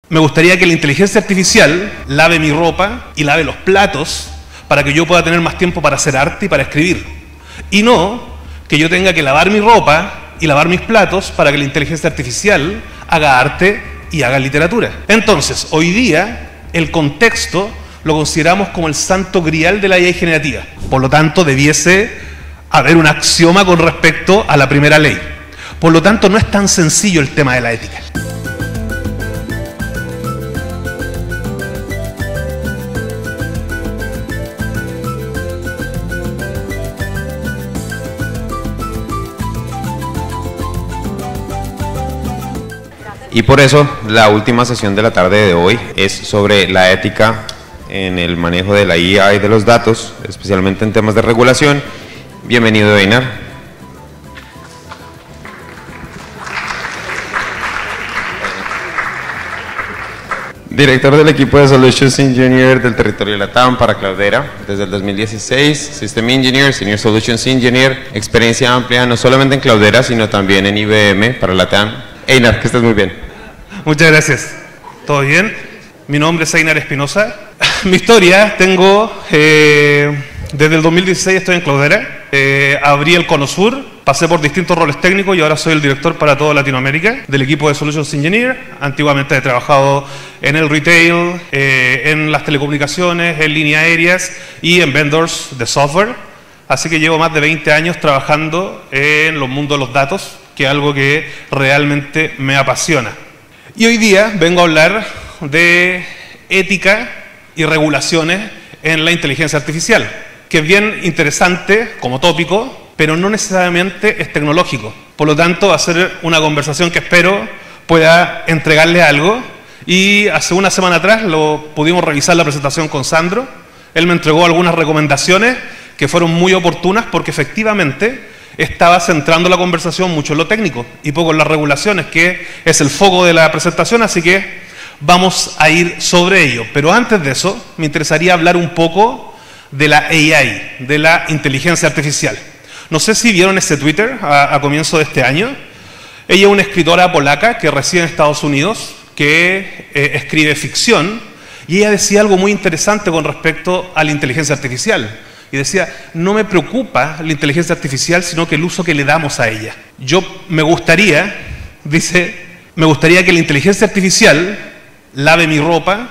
Me gustaría que la inteligencia artificial lave mi ropa y lave los platos para que yo pueda tener más tiempo para hacer arte y para escribir. Y no que yo tenga que lavar mi ropa y lavar mis platos para que la inteligencia artificial haga arte y haga literatura. Entonces, hoy día, el contexto lo consideramos como el santo grial de la IA generativa. Por lo tanto, debiese haber un axioma con respecto a la primera ley. Por lo tanto, no es tan sencillo el tema de la ética. Y por eso la última sesión de la tarde de hoy es sobre la ética en el manejo de la IA y de los datos, especialmente en temas de regulación. Bienvenido, Einar. Director del equipo de Solutions Engineer del territorio de LATAM para Cloudera desde el 2016, System Engineer, Senior Solutions Engineer, experiencia amplia no solamente en Cloudera sino también en IBM para LATAM. Einar, que estés muy bien. Muchas gracias. ¿Todo bien? Mi nombre es Einar Espinosa. Mi historia, tengo, desde el 2016 estoy en Cloudera. Abrí el Cono Sur, pasé por distintos roles técnicos y ahora soy el director para toda Latinoamérica del equipo de Solutions Engineer. Antiguamente he trabajado en el retail, en las telecomunicaciones, en líneas aéreas y en vendors de software. Así que llevo más de 20 años trabajando en los mundos de los datos, que es algo que realmente me apasiona. Y hoy día vengo a hablar de ética y regulaciones en la inteligencia artificial, que es bien interesante como tópico, pero no necesariamente es tecnológico. Por lo tanto, va a ser una conversación que espero pueda entregarle algo. Y hace una semana atrás pudimos revisar la presentación con Sandro. Él me entregó algunas recomendaciones que fueron muy oportunas porque efectivamente estaba centrando la conversación mucho en lo técnico y poco en las regulaciones, que es el foco de la presentación, así que vamos a ir sobre ello. Pero antes de eso, me interesaría hablar un poco de la AI, de la inteligencia artificial. No sé si vieron ese Twitter a comienzo de este año. Ella es una escritora polaca que reside en Estados Unidos, que escribe ficción, y ella decía algo muy interesante con respecto a la inteligencia artificial. Y decía, no me preocupa la inteligencia artificial, sino que el uso que le damos a ella. Me gustaría que la inteligencia artificial lave mi ropa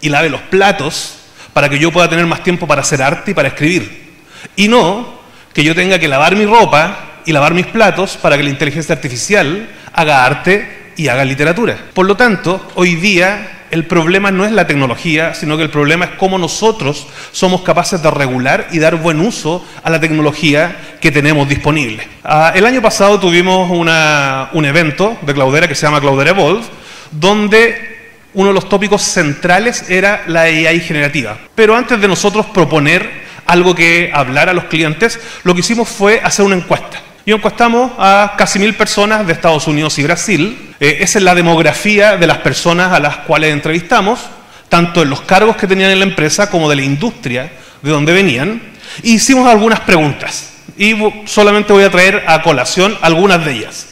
y lave los platos para que yo pueda tener más tiempo para hacer arte y para escribir. Y no que yo tenga que lavar mi ropa y lavar mis platos para que la inteligencia artificial haga arte y haga literatura. Por lo tanto, hoy día el problema no es la tecnología, sino que el problema es cómo nosotros somos capaces de regular y dar buen uso a la tecnología que tenemos disponible. El año pasado tuvimos un evento de Cloudera que se llama Cloudera Evolve, donde uno de los tópicos centrales era la AI generativa. Pero antes de nosotros proponer algo que hablar a los clientes, lo que hicimos fue hacer una encuesta. Y encuestamos a casi 1000 personas de Estados Unidos y Brasil. Esa es la demografía de las personas a las cuales entrevistamos, tanto en los cargos que tenían en la empresa como de la industria de donde venían. Y hicimos algunas preguntas. Y solamente voy a traer a colación algunas de ellas.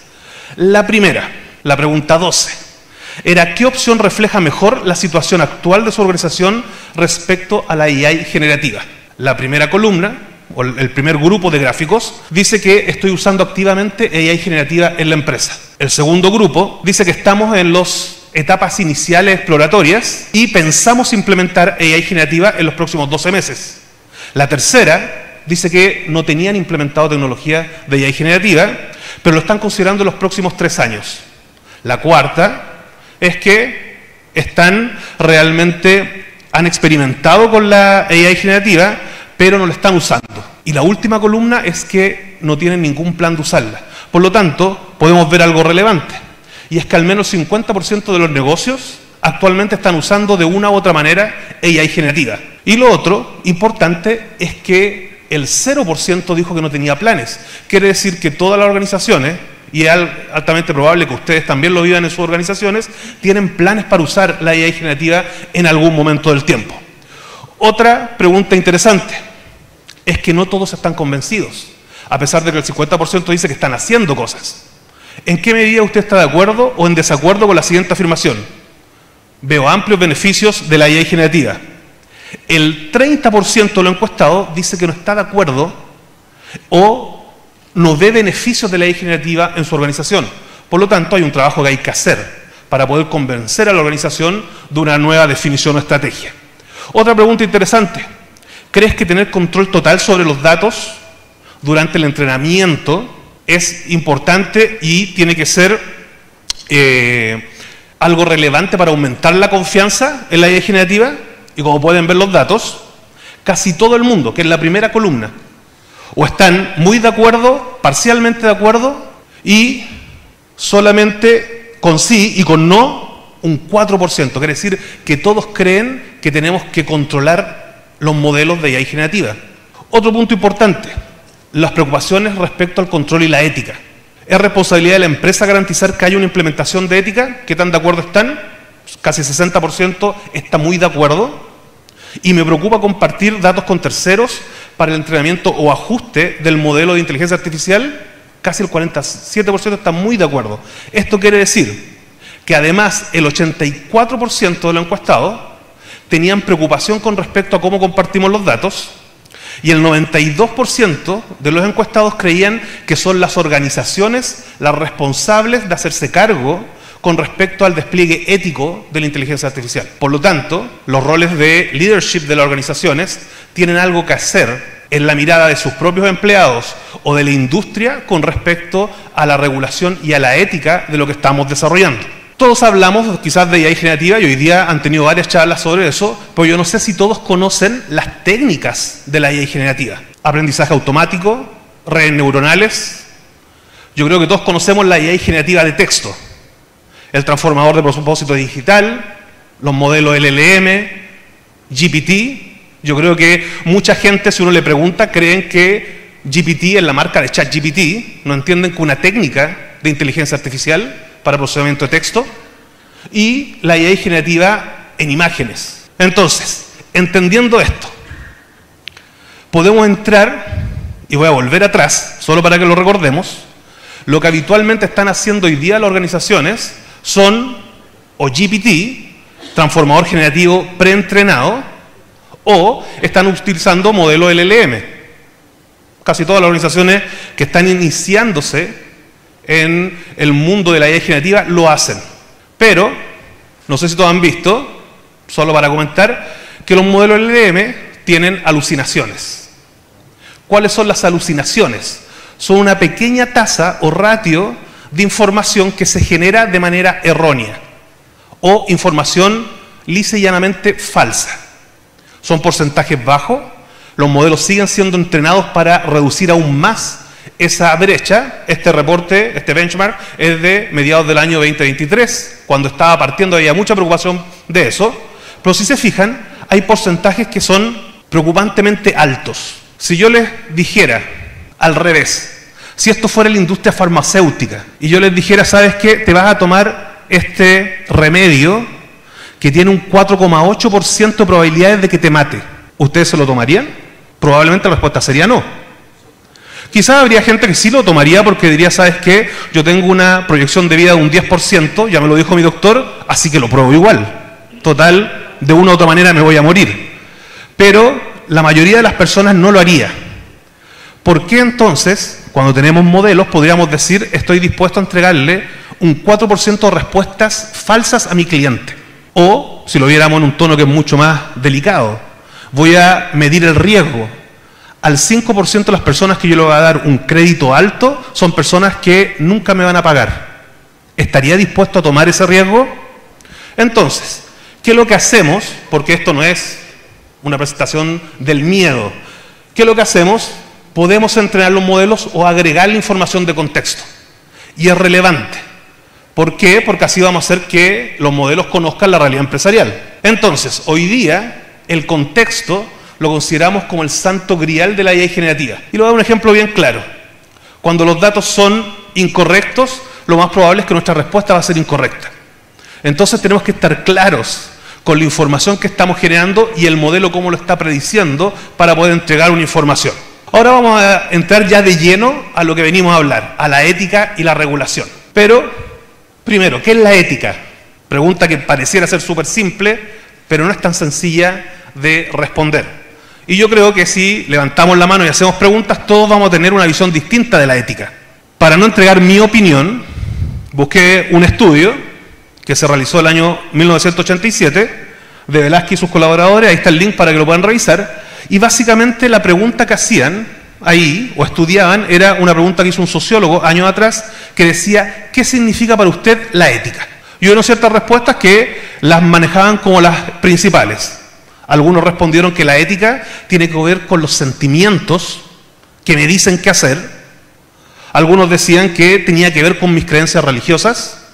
La primera, la pregunta 12, era ¿qué opción refleja mejor la situación actual de su organización respecto a la AI generativa? La primera columna, o el primer grupo de gráficos, dice que estoy usando activamente AI generativa en la empresa. El segundo grupo dice que estamos en las etapas iniciales exploratorias y pensamos implementar AI generativa en los próximos 12 meses. La tercera dice que no tenían implementado tecnología de AI generativa, pero lo están considerando en los próximos 3 años. La cuarta es que han experimentado con la AI generativa, pero no la están usando. Y la última columna es que no tienen ningún plan de usarla. Por lo tanto, podemos ver algo relevante. Y es que al menos 50% de los negocios actualmente están usando de una u otra manera AI generativa. Y lo otro importante es que el 0% dijo que no tenía planes. Quiere decir que todas las organizaciones, y es altamente probable que ustedes también lo vivan en sus organizaciones, tienen planes para usar la AI generativa en algún momento del tiempo. Otra pregunta interesante es que no todos están convencidos, a pesar de que el 50% dice que están haciendo cosas. ¿En qué medida usted está de acuerdo o en desacuerdo con la siguiente afirmación? Veo amplios beneficios de la IA generativa. El 30% de los encuestados dice que no está de acuerdo o no ve beneficios de la IA generativa en su organización. Por lo tanto, hay un trabajo que hay que hacer para poder convencer a la organización de una nueva definición o estrategia. Otra pregunta interesante. ¿Crees que tener control total sobre los datos durante el entrenamiento es importante y tiene que ser algo relevante para aumentar la confianza en la IA generativa? Y como pueden ver los datos, casi todo el mundo, que es la primera columna, o están muy de acuerdo, parcialmente de acuerdo, y solamente con sí y con no un 4%. Quiere decir que todos creen que tenemos que controlar los modelos de IA generativa. Otro punto importante, las preocupaciones respecto al control y la ética. ¿Es responsabilidad de la empresa garantizar que haya una implementación de ética? ¿Qué tan de acuerdo están? Casi 60% está muy de acuerdo. Y me preocupa compartir datos con terceros para el entrenamiento o ajuste del modelo de inteligencia artificial. Casi el 47% está muy de acuerdo. Esto quiere decir que además el 84% de los encuestados tenían preocupación con respecto a cómo compartimos los datos y el 92% de los encuestados creían que son las organizaciones las responsables de hacerse cargo con respecto al despliegue ético de la inteligencia artificial. Por lo tanto, los roles de leadership de las organizaciones tienen algo que hacer en la mirada de sus propios empleados o de la industria con respecto a la regulación y a la ética de lo que estamos desarrollando. Todos hablamos quizás de IA generativa y hoy día han tenido varias charlas sobre eso, pero yo no sé si todos conocen las técnicas de la IA generativa. Aprendizaje automático, redes neuronales. Yo creo que todos conocemos la IA generativa de texto. El transformador de propósito digital, los modelos LLM, GPT. Yo creo que mucha gente, si uno le pregunta, creen que GPT es la marca de ChatGPT, no entienden que una técnica de inteligencia artificial para procesamiento de texto, y la IA generativa en imágenes. Entonces, entendiendo esto, podemos entrar, y voy a volver atrás, solo para que lo recordemos, lo que habitualmente están haciendo hoy día las organizaciones son o GPT, transformador generativo preentrenado, o están utilizando modelo LLM. Casi todas las organizaciones que están iniciándose en el mundo de la IA generativa lo hacen. Pero, no sé si todos han visto, solo para comentar, que los modelos LLM tienen alucinaciones. ¿Cuáles son las alucinaciones? Son una pequeña tasa o ratio de información que se genera de manera errónea o información lisa y llanamente falsa. Son porcentajes bajos, los modelos siguen siendo entrenados para reducir aún más esa brecha. Este reporte, este benchmark, es de mediados del año 2023, cuando estaba partiendo, había mucha preocupación de eso, pero si se fijan, hay porcentajes que son preocupantemente altos. Si yo les dijera al revés, si esto fuera la industria farmacéutica, y yo les dijera, ¿sabes qué? Te vas a tomar este remedio que tiene un 4,8% de probabilidades de que te mate. ¿Ustedes se lo tomarían? Probablemente la respuesta sería no. Quizás habría gente que sí lo tomaría porque diría, ¿sabes qué? Yo tengo una proyección de vida de un 10%, ya me lo dijo mi doctor, así que lo pruebo igual. Total, de una u otra manera me voy a morir. Pero la mayoría de las personas no lo haría. ¿Por qué entonces, cuando tenemos modelos, podríamos decir, estoy dispuesto a entregarle un 4% de respuestas falsas a mi cliente? O, si lo viéramos en un tono que es mucho más delicado, voy a medir el riesgo. Al 5% de las personas que yo le voy a dar un crédito alto son personas que nunca me van a pagar. ¿Estaría dispuesto a tomar ese riesgo? Entonces, ¿qué es lo que hacemos? Porque esto no es una presentación del miedo. ¿Qué es lo que hacemos? Podemos entrenar los modelos o agregar la información de contexto. Y es relevante. ¿Por qué? Porque así vamos a hacer que los modelos conozcan la realidad empresarial. Entonces, hoy día, el contexto lo consideramos como el santo grial de la IA generativa. Y le voy a dar un ejemplo bien claro. Cuando los datos son incorrectos, lo más probable es que nuestra respuesta va a ser incorrecta. Entonces tenemos que estar claros con la información que estamos generando y el modelo cómo lo está prediciendo para poder entregar una información. Ahora vamos a entrar ya de lleno a lo que venimos a hablar, a la ética y la regulación. Pero, primero, ¿qué es la ética? Pregunta que pareciera ser súper simple, pero no es tan sencilla de responder. Y yo creo que si levantamos la mano y hacemos preguntas, todos vamos a tener una visión distinta de la ética. Para no entregar mi opinión, busqué un estudio que se realizó el año 1987 de Velázquez y sus colaboradores. Ahí está el link para que lo puedan revisar. Y básicamente la pregunta que hacían ahí, o estudiaban, era una pregunta que hizo un sociólogo años atrás, que decía, ¿qué significa para usted la ética? Y hubo ciertas respuestas que las manejaban como las principales. Algunos respondieron que la ética tiene que ver con los sentimientos que me dicen qué hacer. Algunos decían que tenía que ver con mis creencias religiosas.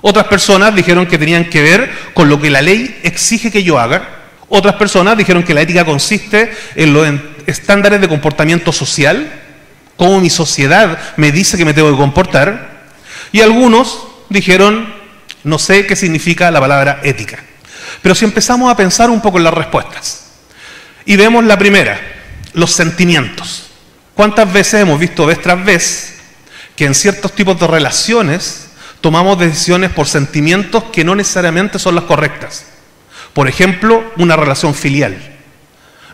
Otras personas dijeron que tenían que ver con lo que la ley exige que yo haga. Otras personas dijeron que la ética consiste en los estándares de comportamiento social, cómo mi sociedad me dice que me tengo que comportar. Y algunos dijeron, no sé qué significa la palabra ética. Pero si empezamos a pensar un poco en las respuestas y vemos la primera, los sentimientos. ¿Cuántas veces hemos visto vez tras vez que en ciertos tipos de relaciones tomamos decisiones por sentimientos que no necesariamente son las correctas? Por ejemplo, una relación filial.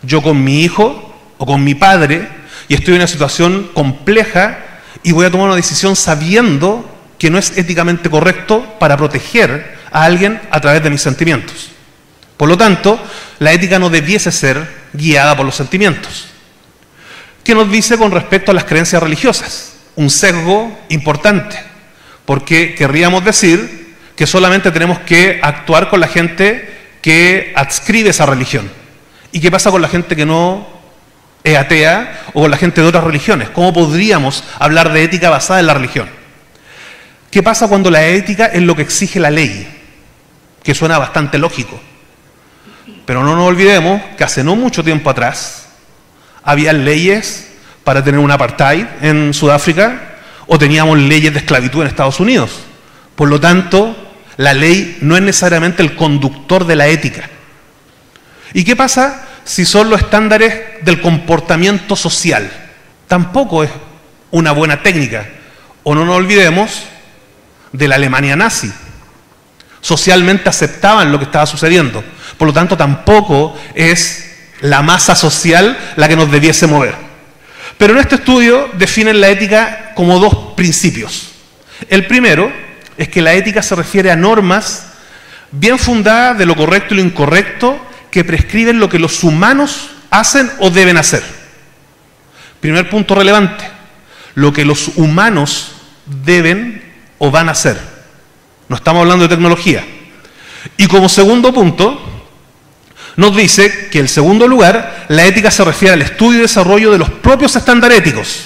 Yo con mi hijo o con mi padre y estoy en una situación compleja y voy a tomar una decisión sabiendo que no es éticamente correcto para proteger a alguien a través de mis sentimientos. Por lo tanto, la ética no debiese ser guiada por los sentimientos. ¿Qué nos dice con respecto a las creencias religiosas? Un sesgo importante, porque querríamos decir que solamente tenemos que actuar con la gente que adscribe esa religión. ¿Y qué pasa con la gente que no es atea o con la gente de otras religiones? ¿Cómo podríamos hablar de ética basada en la religión? ¿Qué pasa cuando la ética es lo que exige la ley? Que suena bastante lógico. Pero no nos olvidemos que hace no mucho tiempo atrás había leyes para tener un apartheid en Sudáfrica o teníamos leyes de esclavitud en Estados Unidos. Por lo tanto, la ley no es necesariamente el conductor de la ética. ¿Y qué pasa si son los estándares del comportamiento social? Tampoco es una buena técnica. O no nos olvidemos de la Alemania nazi. Socialmente aceptaban lo que estaba sucediendo. Por lo tanto, tampoco es la masa social la que nos debiese mover. Pero en este estudio definen la ética como dos principios. El primero es que la ética se refiere a normas bien fundadas de lo correcto y lo incorrecto que prescriben lo que los humanos hacen o deben hacer. Primer punto relevante, lo que los humanos deben o van a hacer. No estamos hablando de tecnología. Y como segundo punto, nos dice que en segundo lugar, la ética se refiere al estudio y desarrollo de los propios estándares éticos.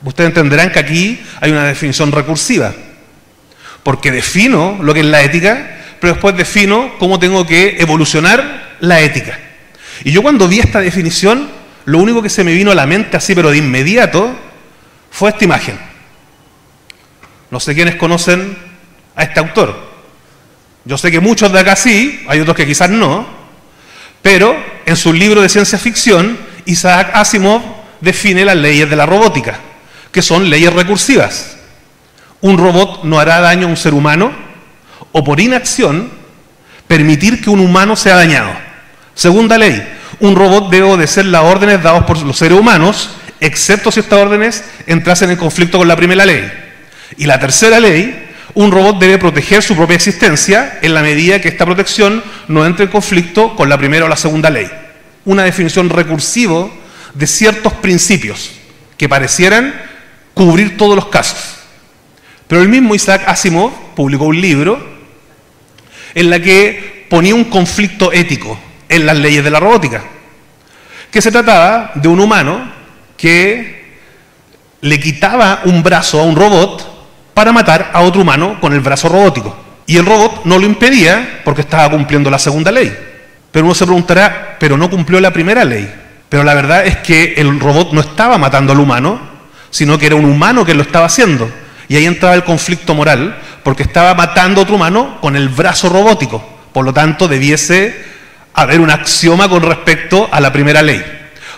Ustedes entenderán que aquí hay una definición recursiva, porque defino lo que es la ética, pero después defino cómo tengo que evolucionar la ética. Y yo cuando vi esta definición, lo único que se me vino a la mente así, pero de inmediato, fue esta imagen. No sé quiénes conocen a este autor. Yo sé que muchos de acá sí, hay otros que quizás no, pero en su libro de ciencia ficción, Isaac Asimov define las leyes de la robótica, que son leyes recursivas. Un robot no hará daño a un ser humano o por inacción permitir que un humano sea dañado. Segunda ley, un robot debe obedecer las órdenes dadas por los seres humanos, excepto si estas órdenes entrasen en conflicto con la primera ley. Y la tercera ley, un robot debe proteger su propia existencia en la medida que esta protección no entre en conflicto con la primera o la segunda ley. Una definición recursiva de ciertos principios que parecieran cubrir todos los casos. Pero el mismo Isaac Asimov publicó un libro en la que ponía un conflicto ético en las leyes de la robótica, que se trataba de un humano que le quitaba un brazo a un robot para matar a otro humano con el brazo robótico. Y el robot no lo impedía porque estaba cumpliendo la segunda ley. Pero uno se preguntará, pero no cumplió la primera ley. Pero la verdad es que el robot no estaba matando al humano, sino que era un humano que lo estaba haciendo. Y ahí entraba el conflicto moral, porque estaba matando a otro humano con el brazo robótico. Por lo tanto, debiese haber un axioma con respecto a la primera ley.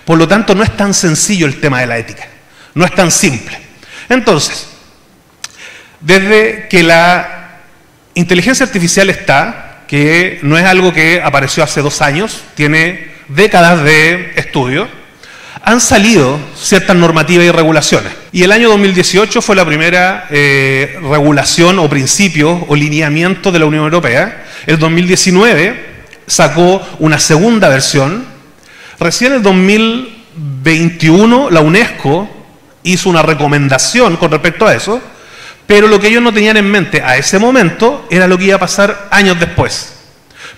Por lo tanto, no es tan sencillo el tema de la ética. No es tan simple. Entonces, desde que la inteligencia artificial está, que no es algo que apareció hace 2 años, tiene décadas de estudio. Han salido ciertas normativas y regulaciones. Y el año 2018 fue la primera regulación o principio o lineamiento de la Unión Europea. El 2019 sacó una segunda versión. Recién en el 2021 la UNESCO hizo una recomendación con respecto a eso, pero lo que ellos no tenían en mente a ese momento era lo que iba a pasar años después.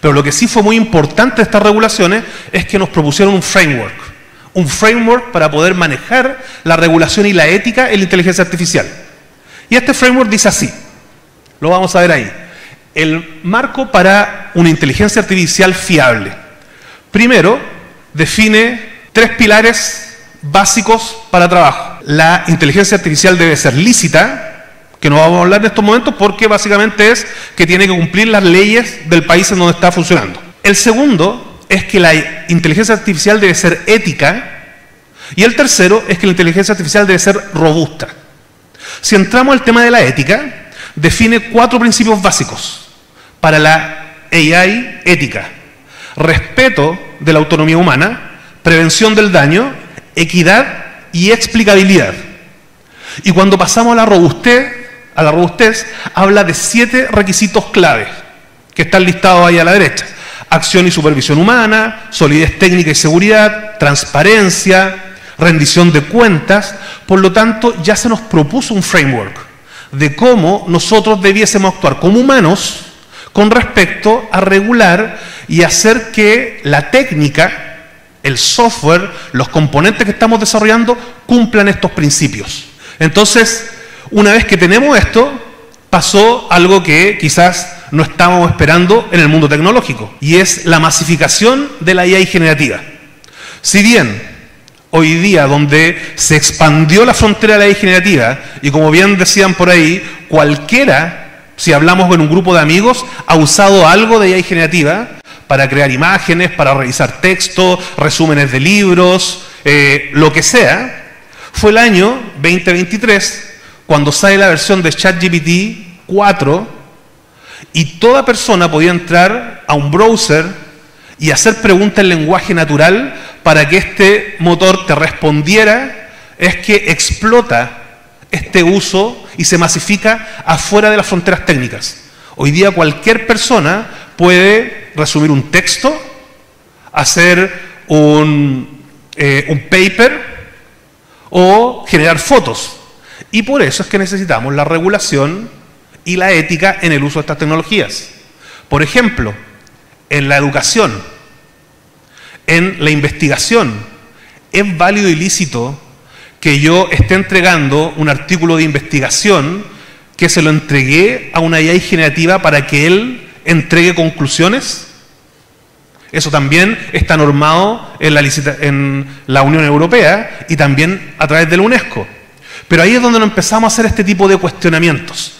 Pero lo que sí fue muy importante de estas regulaciones es que nos propusieron un framework para poder manejar la regulación y la ética en la inteligencia artificial. Y este framework dice así, lo vamos a ver ahí: el marco para una inteligencia artificial fiable. Primero, define 3 pilares básicos para trabajo. La inteligencia artificial debe ser lícita, que no vamos a hablar en estos momentos porque básicamente es que tiene que cumplir las leyes del país en donde está funcionando. El segundo es que la inteligencia artificial debe ser ética, y el tercero es que la inteligencia artificial debe ser robusta. Si entramos al tema de la ética, define 4 principios básicos para la AI ética: respeto de la autonomía humana, prevención del daño, equidad y explicabilidad. Y cuando pasamos a la robustez, habla de 7 requisitos claves que están listados ahí a la derecha: acción y supervisión humana, solidez técnica y seguridad, transparencia, rendición de cuentas. Por lo tanto, ya se nos propuso un framework de cómo nosotros debiésemos actuar como humanos con respecto a regular y hacer que la técnica, el software, los componentes que estamos desarrollando cumplan estos principios. Entonces, una vez que tenemos esto, pasó algo que quizás no estábamos esperando en el mundo tecnológico, y es la masificación de la AI generativa. Si bien hoy día, donde se expandió la frontera de la AI generativa, y como bien decían por ahí, cualquiera, si hablamos con un grupo de amigos, ha usado algo de AI generativa para crear imágenes, para revisar texto, resúmenes de libros, lo que sea. Fue el año 2023 cuando sale la versión de ChatGPT 4 y toda persona podía entrar a un browser y hacer preguntas en lenguaje natural para que este motor te respondiera. Es que explota este uso y se masifica afuera de las fronteras técnicas. Hoy día cualquier persona puede resumir un texto, hacer un paper o generar fotos. Y por eso es que necesitamos la regulación y la ética en el uso de estas tecnologías. Por ejemplo, en la educación, en la investigación, ¿es válido y lícito que yo esté entregando un artículo de investigación que se lo entregué a una AI generativa para que él entregue conclusiones? Eso también está normado en la Unión Europea y también a través de la UNESCO. Pero ahí es donde nos empezamos a hacer este tipo de cuestionamientos.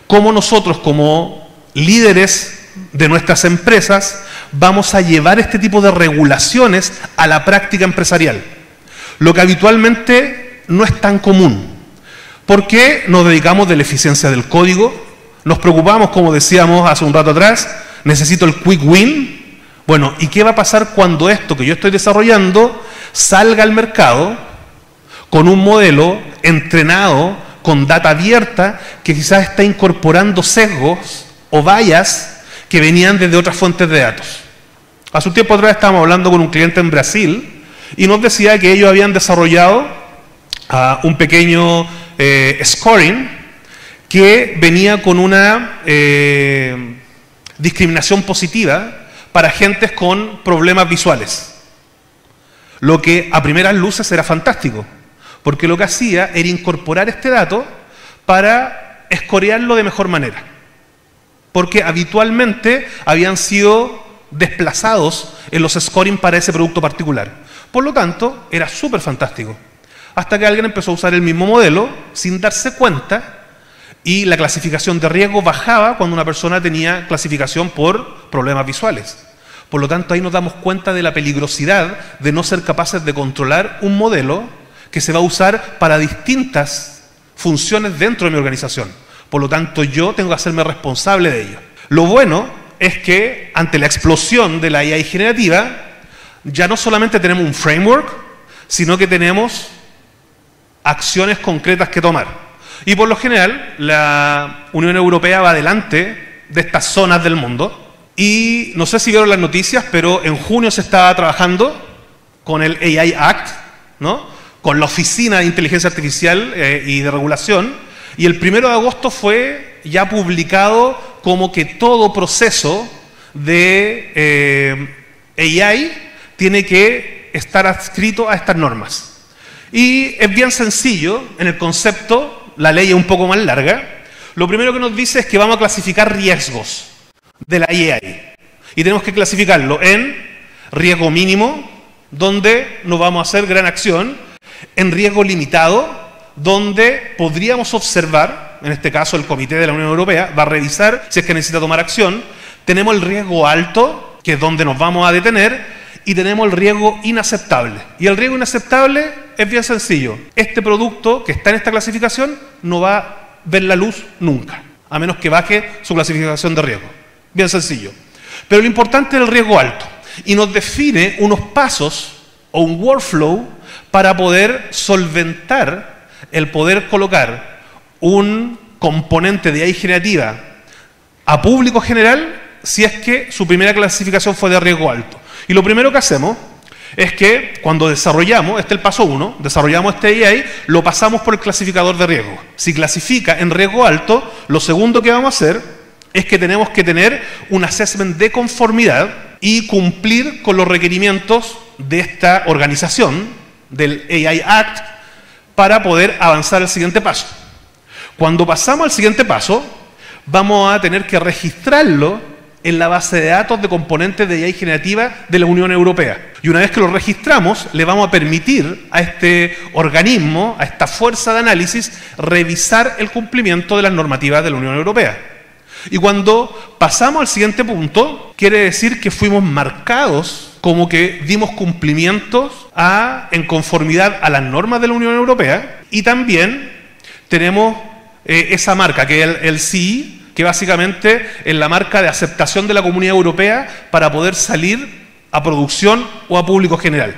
¿Cómo nosotros, como líderes de nuestras empresas, vamos a llevar este tipo de regulaciones a la práctica empresarial? Lo que habitualmente no es tan común. ¿Por qué nos dedicamos de la eficiencia del código? Nos preocupamos, como decíamos hace un rato atrás, necesito el quick win. Bueno, ¿y qué va a pasar cuando esto que yo estoy desarrollando salga al mercado con un modelo entrenado con data abierta que quizás está incorporando sesgos o vallas que venían desde otras fuentes de datos? Hace un tiempo atrás estábamos hablando con un cliente en Brasil y nos decía que ellos habían desarrollado un pequeño scoring que venía con una discriminación positiva para gentes con problemas visuales. Lo que a primeras luces era fantástico, porque lo que hacía era incorporar este dato para escorearlo de mejor manera, porque habitualmente habían sido desplazados en los scoring para ese producto particular. Por lo tanto, era súper fantástico. Hasta que alguien empezó a usar el mismo modelo sin darse cuenta y la clasificación de riesgo bajaba cuando una persona tenía clasificación por problemas visuales. Por lo tanto, ahí nos damos cuenta de la peligrosidad de no ser capaces de controlar un modelo que se va a usar para distintas funciones dentro de mi organización. Por lo tanto, yo tengo que hacerme responsable de ello. Lo bueno es que ante la explosión de la AI generativa, ya no solamente tenemos un framework, sino que tenemos acciones concretas que tomar. Y por lo general, la Unión Europea va delante de estas zonas del mundo. Y no sé si vieron las noticias, pero en junio se estaba trabajando con el AI Act, ¿no? Con la Oficina de Inteligencia Artificial y de Regulación. Y el 1 de agosto fue ya publicado como que todo proceso de AI tiene que estar adscrito a estas normas. Y es bien sencillo, en el concepto, la ley es un poco más larga. Lo primero que nos dice es que vamos a clasificar riesgos de la AI. Y tenemos que clasificarlo en riesgo mínimo, donde no vamos a hacer gran acción, en riesgo limitado, donde podríamos observar, en este caso el Comité de la Unión Europea va a revisar si es que necesita tomar acción. Tenemos el riesgo alto, que es donde nos vamos a detener, y tenemos el riesgo inaceptable. Y el riesgo inaceptable es bien sencillo. Este producto que está en esta clasificación no va a ver la luz nunca, a menos que baje su clasificación de riesgo. Bien sencillo. Pero lo importante es el riesgo alto. Y nos define unos pasos o un workflow para poder solventar el poder colocar un componente de AI generativa a público general si es que su primera clasificación fue de riesgo alto. Y lo primero que hacemos es que cuando desarrollamos, este es el paso 1, desarrollamos este AI, lo pasamos por el clasificador de riesgo. Si clasifica en riesgo alto, lo segundo que vamos a hacer es que tenemos que tener un assessment de conformidad y cumplir con los requerimientos de esta organización, del AI Act, para poder avanzar al siguiente paso. Cuando pasamos al siguiente paso, vamos a tener que registrarlo en la base de datos de componentes de AI generativa de la Unión Europea. Y una vez que lo registramos, le vamos a permitir a este organismo, a esta fuerza de análisis, revisar el cumplimiento de las normativas de la Unión Europea. Y cuando pasamos al siguiente punto, quiere decir que fuimos marcados como que dimos cumplimientos en conformidad a las normas de la Unión Europea, y también tenemos esa marca, que es el CE, que básicamente es la marca de aceptación de la Comunidad Europea para poder salir a producción o a público general.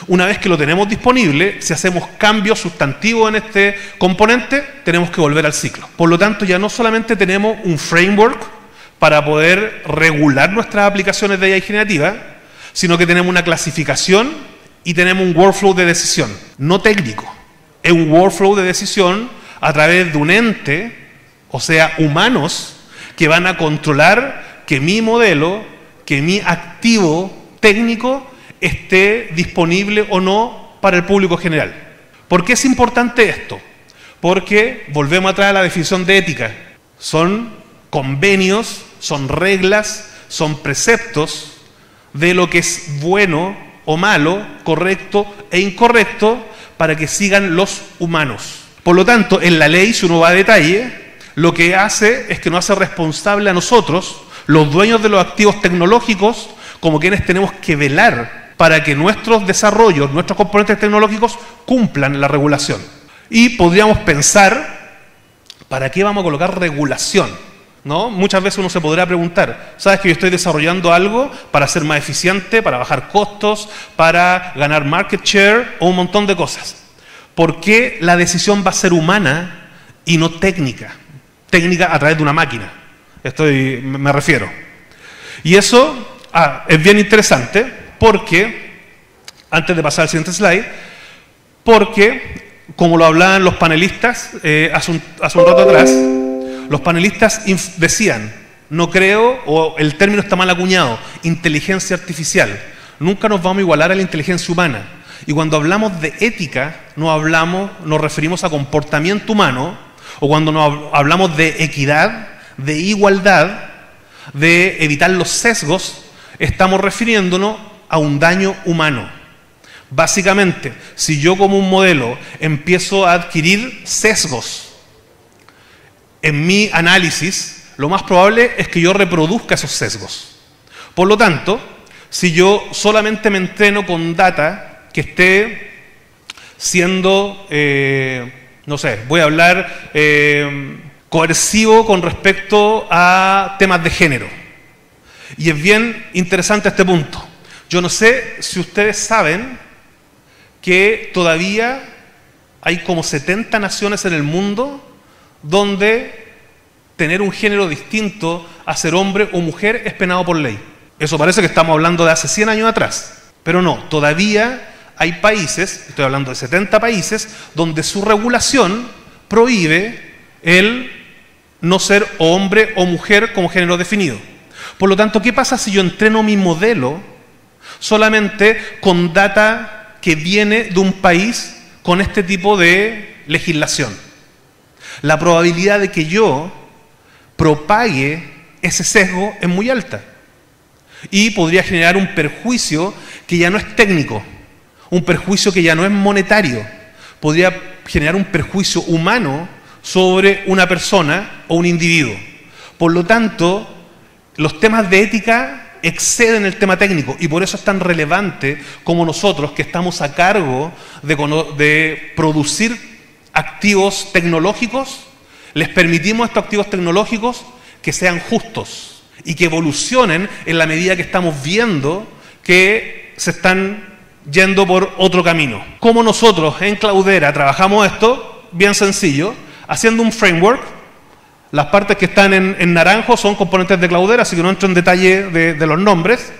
Una vez que lo tenemos disponible, si hacemos cambios sustantivos en este componente, tenemos que volver al ciclo. Por lo tanto, ya no solamente tenemos un framework para poder regular nuestras aplicaciones de AI generativa, sino que tenemos una clasificación y tenemos un workflow de decisión, no técnico. Es un workflow de decisión a través de un ente, o sea, humanos, que van a controlar que mi modelo, que mi activo técnico esté disponible o no para el público general. ¿Por qué es importante esto? Porque volvemos atrás a la definición de ética. Son convenios, son reglas, son preceptos de lo que es bueno o malo, correcto e incorrecto, para que sigan los humanos. Por lo tanto, en la ley, si uno va a detalle, lo que hace es que nos hace responsable a nosotros, los dueños de los activos tecnológicos, como quienes tenemos que velar para que nuestros desarrollos, nuestros componentes tecnológicos cumplan la regulación. Y podríamos pensar, ¿para qué vamos a colocar regulación? ¿No? Muchas veces uno se podrá preguntar, ¿sabes que yo estoy desarrollando algo para ser más eficiente, para bajar costos, para ganar market share o un montón de cosas? ¿Por qué la decisión va a ser humana y no técnica? Técnica a través de una máquina, me refiero. Y eso es bien interesante porque, antes de pasar al siguiente slide, porque, como lo hablaban los panelistas hace un rato atrás, los panelistas decían, no creo, o el término está mal acuñado, inteligencia artificial. Nunca nos vamos a igualar a la inteligencia humana. Y cuando hablamos de ética, nos referimos a comportamiento humano, o cuando hablamos de equidad, de igualdad, de evitar los sesgos, estamos refiriéndonos a un daño humano. Básicamente, si yo como un modelo empiezo a adquirir sesgos en mi análisis, lo más probable es que yo reproduzca esos sesgos. Por lo tanto, si yo solamente me entreno con data que esté siendo, no sé, voy a hablar coercivo con respecto a temas de género. Y es bien interesante este punto. Yo no sé si ustedes saben que todavía hay como 70 naciones en el mundo donde tener un género distinto a ser hombre o mujer es penado por ley. Eso parece que estamos hablando de hace 100 años atrás, pero no, todavía hay países, estoy hablando de 70 países, donde su regulación prohíbe el no ser o hombre o mujer como género definido. Por lo tanto, ¿qué pasa si yo entreno mi modelo solamente con data que viene de un país con este tipo de legislación? La probabilidad de que yo propague ese sesgo es muy alta y podría generar un perjuicio que ya no es técnico, un perjuicio que ya no es monetario, podría generar un perjuicio humano sobre una persona o un individuo. Por lo tanto, los temas de ética exceden el tema técnico y por eso es tan relevante como nosotros que estamos a cargo de producir activos tecnológicos, les permitimos a estos activos tecnológicos que sean justos y que evolucionen en la medida que estamos viendo que se están yendo por otro camino. ¿Cómo nosotros en Cloudera trabajamos esto? Bien sencillo, haciendo un framework. Las partes que están en naranjo son componentes de Cloudera, así que no entro en detalle de los nombres,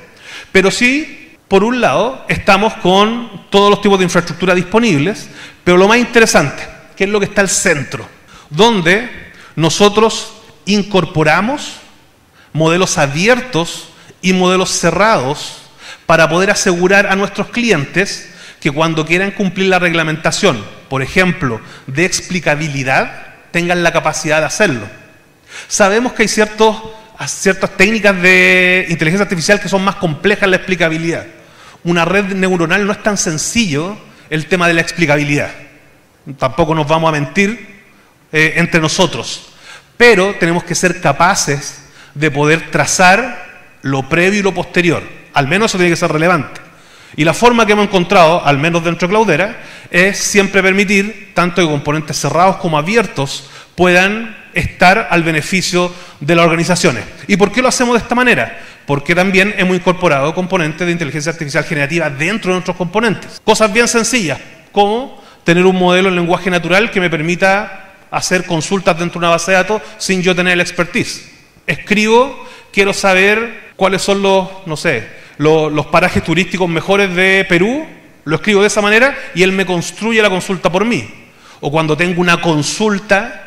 pero sí, por un lado, estamos con todos los tipos de infraestructura disponibles, pero lo más interesante, que es lo que está al centro, donde nosotros incorporamos modelos abiertos y modelos cerrados para poder asegurar a nuestros clientes que cuando quieran cumplir la reglamentación, por ejemplo, de explicabilidad, tengan la capacidad de hacerlo. Sabemos que hay ciertas técnicas de inteligencia artificial que son más complejas en la explicabilidad. Una red neuronal no es tan sencillo el tema de la explicabilidad. Tampoco nos vamos a mentir entre nosotros. Pero tenemos que ser capaces de poder trazar lo previo y lo posterior. Al menos eso tiene que ser relevante. Y la forma que hemos encontrado, al menos dentro de Cloudera, es siempre permitir tanto que componentes cerrados como abiertos puedan estar al beneficio de las organizaciones. ¿Y por qué lo hacemos de esta manera? Porque también hemos incorporado componentes de inteligencia artificial generativa dentro de nuestros componentes. Cosas bien sencillas, como tener un modelo en lenguaje natural que me permita hacer consultas dentro de una base de datos sin yo tener el expertise. Escribo, quiero saber cuáles son los parajes turísticos mejores de Perú, lo escribo de esa manera y él me construye la consulta por mí. O cuando tengo una consulta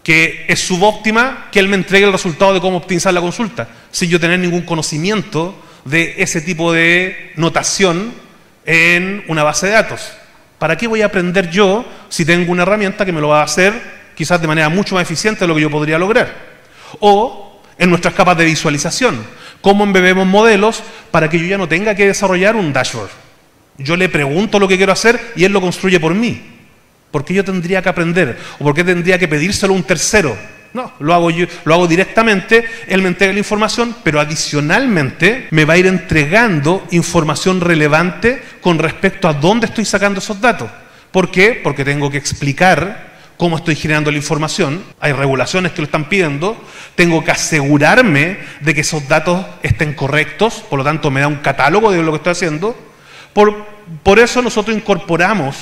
que es subóptima, que él me entregue el resultado de cómo optimizar la consulta, sin yo tener ningún conocimiento de ese tipo de notación en una base de datos. ¿Para qué voy a aprender yo si tengo una herramienta que me lo va a hacer quizás de manera mucho más eficiente de lo que yo podría lograr? O en nuestras capas de visualización, cómo embebemos modelos para que yo ya no tenga que desarrollar un dashboard. Yo le pregunto lo que quiero hacer y él lo construye por mí. ¿Por qué yo tendría que aprender? ¿O por qué tendría que pedírselo a un tercero? No, lo hago yo, lo hago directamente, él me entrega la información, pero adicionalmente me va a ir entregando información relevante con respecto a dónde estoy sacando esos datos. ¿Por qué? Porque tengo que explicar cómo estoy generando la información, hay regulaciones que lo están pidiendo, tengo que asegurarme de que esos datos estén correctos, por lo tanto me da un catálogo de lo que estoy haciendo. Por eso nosotros incorporamos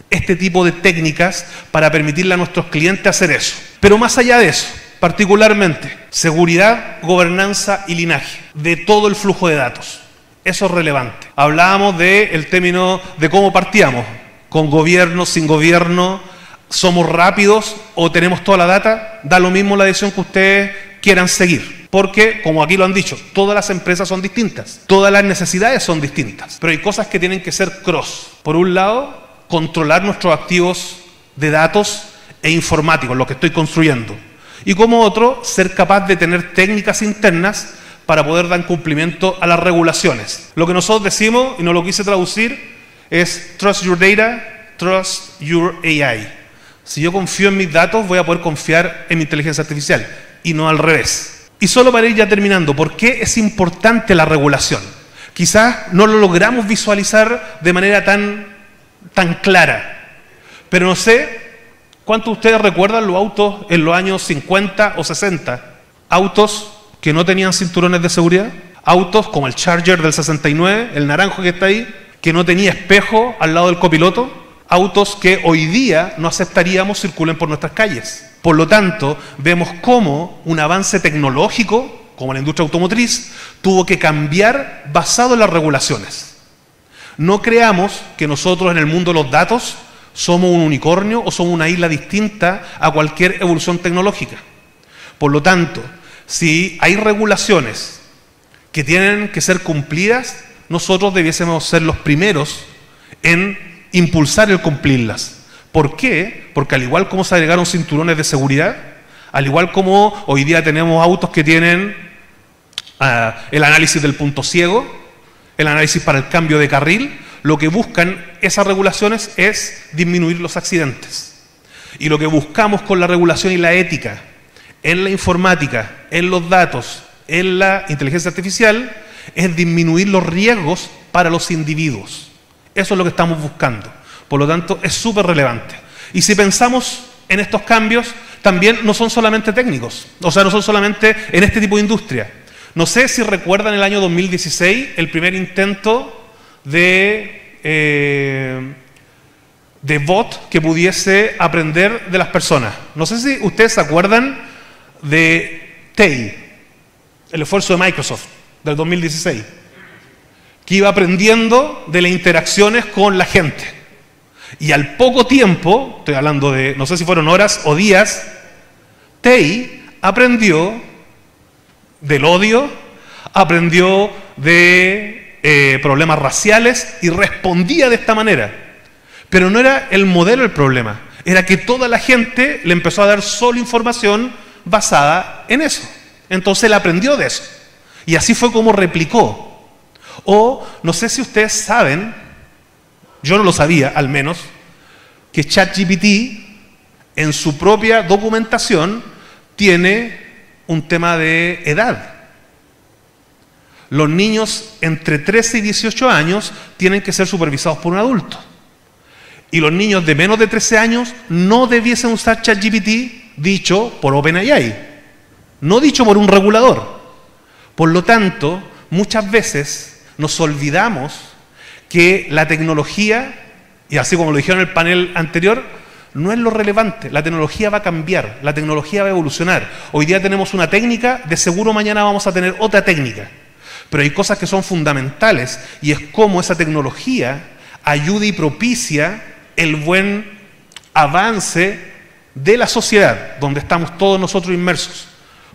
este tipo de técnicas para permitirle a nuestros clientes hacer eso. Pero más allá de eso, particularmente, seguridad, gobernanza y linaje de todo el flujo de datos. Eso es relevante. Hablábamos del término de cómo partíamos, con gobierno, sin gobierno, somos rápidos o tenemos toda la data, da lo mismo la decisión que ustedes quieran seguir. Porque, como aquí lo han dicho, todas las empresas son distintas, todas las necesidades son distintas, pero hay cosas que tienen que ser cross. Por un lado, controlar nuestros activos de datos e informáticos, lo que estoy construyendo. Y como otro, ser capaz de tener técnicas internas para poder dar cumplimiento a las regulaciones. Lo que nosotros decimos, y no lo quise traducir, es trust your data, trust your AI. Si yo confío en mis datos, voy a poder confiar en mi inteligencia artificial, y no al revés. Y solo para ir ya terminando, ¿por qué es importante la regulación? Quizás no lo logramos visualizar de manera tan clara, pero no sé ¿Cuántos de ustedes recuerdan los autos en los años 50 o 60? Autos que no tenían cinturones de seguridad, autos como el Charger del 69, el naranjo que está ahí, que no tenía espejo al lado del copiloto, autos que hoy día no aceptaríamos circulen por nuestras calles. Por lo tanto, vemos cómo un avance tecnológico, como la industria automotriz, tuvo que cambiar basado en las regulaciones. No creamos que nosotros en el mundo de los datos somos un unicornio o somos una isla distinta a cualquier evolución tecnológica. Por lo tanto, si hay regulaciones que tienen que ser cumplidas, nosotros debiésemos ser los primeros en impulsar el cumplirlas. ¿Por qué? Porque al igual como se agregaron cinturones de seguridad, al igual como hoy día tenemos autos que tienen el análisis del punto ciego, el análisis para el cambio de carril, lo que buscan esas regulaciones es disminuir los accidentes. Y lo que buscamos con la regulación y la ética en la informática, en los datos, en la inteligencia artificial, es disminuir los riesgos para los individuos. Eso es lo que estamos buscando. Por lo tanto, es súper relevante. Y si pensamos en estos cambios, también no son solamente técnicos, o sea, no son solamente en este tipo de industria. No sé si recuerdan el año 2016, el primer intento de bot que pudiese aprender de las personas. No sé si ustedes se acuerdan de TEI, el esfuerzo de Microsoft del 2016, que iba aprendiendo de las interacciones con la gente. Y al poco tiempo, estoy hablando de, no sé si fueron horas o días, TEI aprendió del odio, aprendió de problemas raciales y respondía de esta manera. Pero no era el modelo el problema, era que toda la gente le empezó a dar solo información basada en eso. Entonces él aprendió de eso. Y así fue como replicó. O, no sé si ustedes saben, yo no lo sabía al menos, que ChatGPT en su propia documentación tiene un tema de edad. Los niños entre 13 y 18 años tienen que ser supervisados por un adulto. Y los niños de menos de 13 años no debiesen usar ChatGPT dicho por OpenAI, no dicho por un regulador. Por lo tanto, muchas veces nos olvidamos que la tecnología, y así como lo dijeron en el panel anterior, no es lo relevante. La tecnología va a cambiar, la tecnología va a evolucionar. Hoy día tenemos una técnica, de seguro mañana vamos a tener otra técnica. Pero hay cosas que son fundamentales y es cómo esa tecnología ayuda y propicia el buen avance de la sociedad, donde estamos todos nosotros inmersos.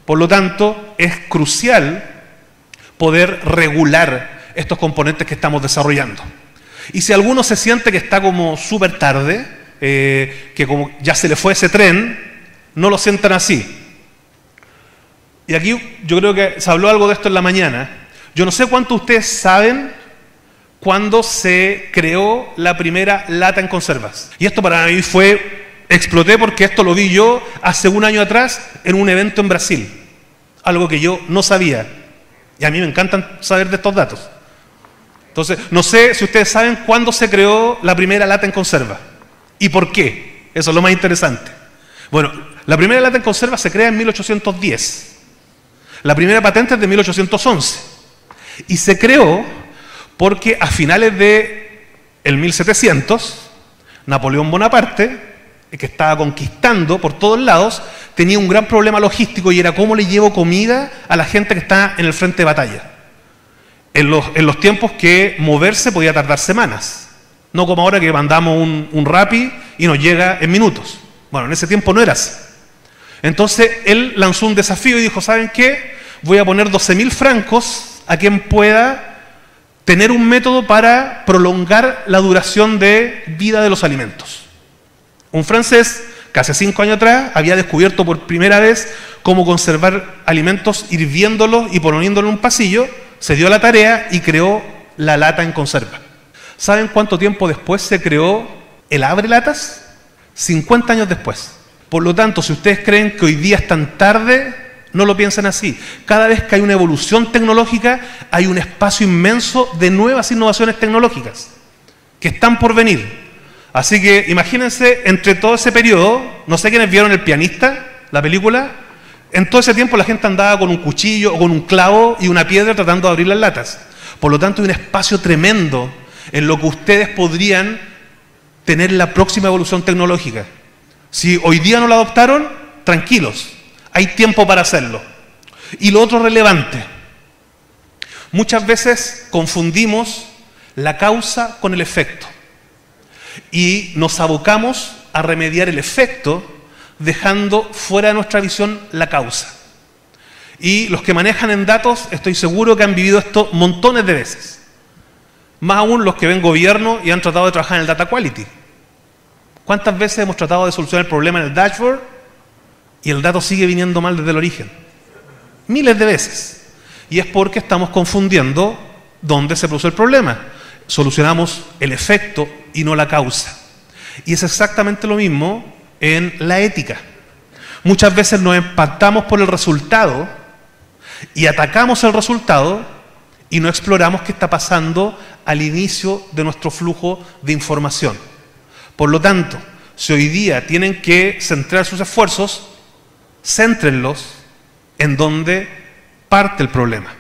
Por lo tanto, es crucial poder regular estos componentes que estamos desarrollando. Y si alguno se siente que está como súper tarde, que como ya se le fue ese tren, no lo sientan así. Y aquí yo creo que se habló algo de esto en la mañana. Yo no sé cuántos de ustedes saben cuándo se creó la primera lata en conservas. Y esto para mí exploté porque esto lo vi yo hace un año atrás en un evento en Brasil. Algo que yo no sabía. Y a mí me encantan saber de estos datos. Entonces, no sé si ustedes saben cuándo se creó la primera lata en conserva. ¿Y por qué? Eso es lo más interesante. Bueno, la primera lata en conserva se crea en 1810. La primera patente es de 1811. Y se creó porque a finales del 1700, Napoleón Bonaparte, que estaba conquistando por todos lados, tenía un gran problema logístico y era cómo le llevo comida a la gente que está en el frente de batalla. En los tiempos que moverse podía tardar semanas. No como ahora que mandamos un Rappi y nos llega en minutos. Bueno, en ese tiempo no era así. Entonces él lanzó un desafío y dijo, ¿saben qué? Voy a poner 12.000 francos a quien pueda tener un método para prolongar la duración de vida de los alimentos. Un francés, que hace 5 años atrás, había descubierto por primera vez cómo conservar alimentos hirviéndolos y poniéndolos en un pasillo, se dio a la tarea y creó la lata en conserva. ¿Saben cuánto tiempo después se creó el abrelatas? 50 años después. Por lo tanto, si ustedes creen que hoy día es tan tarde, no lo piensen así. Cada vez que hay una evolución tecnológica, hay un espacio inmenso de nuevas innovaciones tecnológicas que están por venir. Así que imagínense, entre todo ese periodo, no sé quiénes vieron El pianista, la película. En todo ese tiempo la gente andaba con un cuchillo o con un clavo y una piedra tratando de abrir las latas. Por lo tanto, hay un espacio tremendo en lo que ustedes podrían tener la próxima evolución tecnológica. Si hoy día no la adoptaron, tranquilos, hay tiempo para hacerlo. Y lo otro relevante, muchas veces confundimos la causa con el efecto y nos abocamos a remediar el efecto dejando fuera de nuestra visión la causa. Y los que manejan en datos, estoy seguro que han vivido esto montones de veces. Más aún los que ven gobierno y han tratado de trabajar en el data quality. ¿Cuántas veces hemos tratado de solucionar el problema en el dashboard y el dato sigue viniendo mal desde el origen? Miles de veces. Y es porque estamos confundiendo dónde se produce el problema. Solucionamos el efecto y no la causa. Y es exactamente lo mismo en la ética. Muchas veces nos impactamos por el resultado y atacamos el resultado y no exploramos qué está pasando al inicio de nuestro flujo de información. Por lo tanto, si hoy día tienen que centrar sus esfuerzos, céntrenlos en donde parte el problema.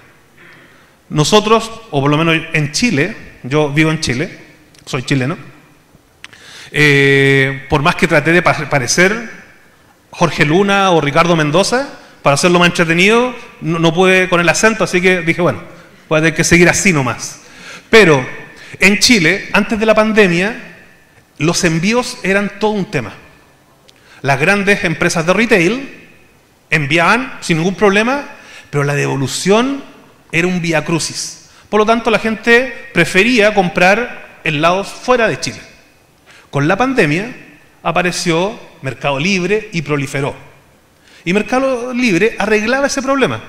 Nosotros, o por lo menos en Chile, yo vivo en Chile, soy chileno, por más que traté de parecer Jorge Luna o Ricardo Mendoza, para hacerlo más entretenido, no pude con el acento, así que dije, bueno, voy a tener que seguir así nomás. Pero en Chile, antes de la pandemia, los envíos eran todo un tema. Las grandes empresas de retail enviaban sin ningún problema, pero la devolución era un vía crucis. Por lo tanto, la gente prefería comprar helados fuera de Chile. Con la pandemia apareció Mercado Libre y proliferó. Y Mercado Libre arreglaba ese problema.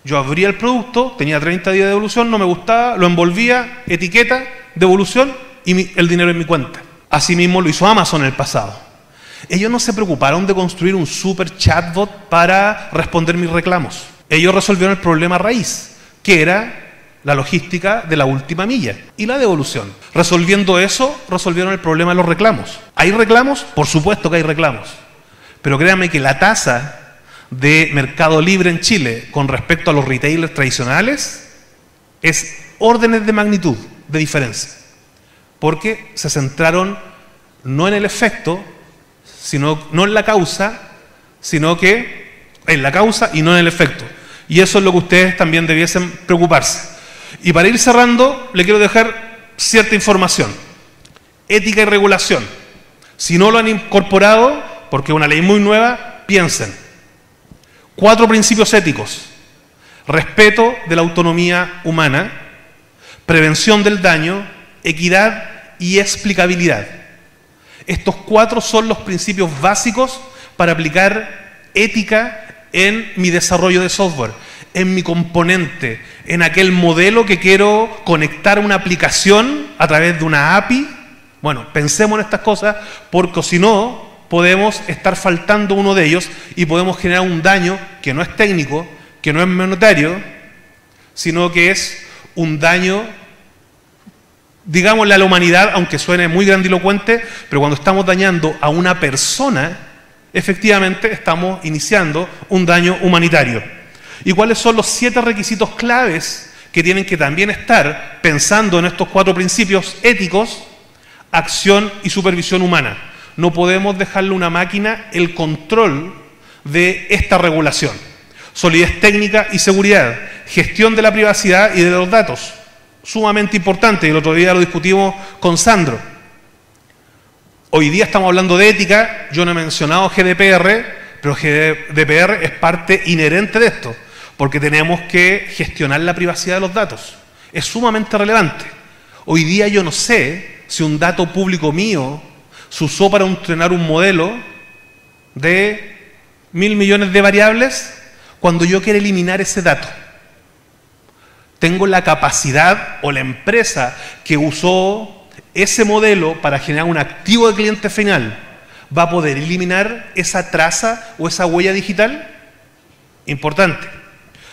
Yo abría el producto, tenía 30 días de devolución, no me gustaba, lo envolvía, etiqueta, devolución y el dinero en mi cuenta. Asimismo lo hizo Amazon en el pasado. Ellos no se preocuparon de construir un super chatbot para responder mis reclamos. Ellos resolvieron el problema raíz, que era la logística de la última milla y la devolución. Resolviendo eso, resolvieron el problema de los reclamos. ¿Hay reclamos? Por supuesto que hay reclamos. Pero créanme que la tasa de Mercado Libre en Chile con respecto a los retailers tradicionales es órdenes de magnitud de diferencia. Porque se centraron no en el efecto, no en la causa, sino que en la causa y no en el efecto. Y eso es lo que ustedes también debiesen preocuparse. Y para ir cerrando, le quiero dejar cierta información. Ética y regulación. Si no lo han incorporado, porque es una ley muy nueva, piensen. 4 principios éticos. Respeto de la autonomía humana, prevención del daño, equidad y explicabilidad. Estos 4 son los principios básicos para aplicar ética en mi desarrollo de software, en mi componente, en aquel modelo que quiero conectar a una aplicación a través de una API. Bueno, pensemos en estas cosas, porque si no, podemos estar faltando uno de ellos y podemos generar un daño que no es técnico, que no es monetario, sino que es un daño, digámosle, a la humanidad, aunque suene muy grandilocuente, pero cuando estamos dañando a una persona, efectivamente estamos iniciando un daño humanitario. ¿Y cuáles son los 7 requisitos claves que tienen que también estar pensando en estos 4 principios éticos? Acción y supervisión humana. No podemos dejarle a una máquina el control de esta regulación. Solidez técnica y seguridad. Gestión de la privacidad y de los datos. Sumamente importante, y el otro día lo discutimos con Sandro. Hoy día estamos hablando de ética, yo no he mencionado GDPR, pero GDPR es parte inherente de esto, porque tenemos que gestionar la privacidad de los datos. Es sumamente relevante. Hoy día yo no sé si un dato público mío se usó para entrenar un modelo de 1.000 millones de variables cuando yo quiero eliminar ese dato. Tengo la capacidad, o la empresa que usó ese modelo para generar un activo de cliente final, ¿va a poder eliminar esa traza o esa huella digital? Importante.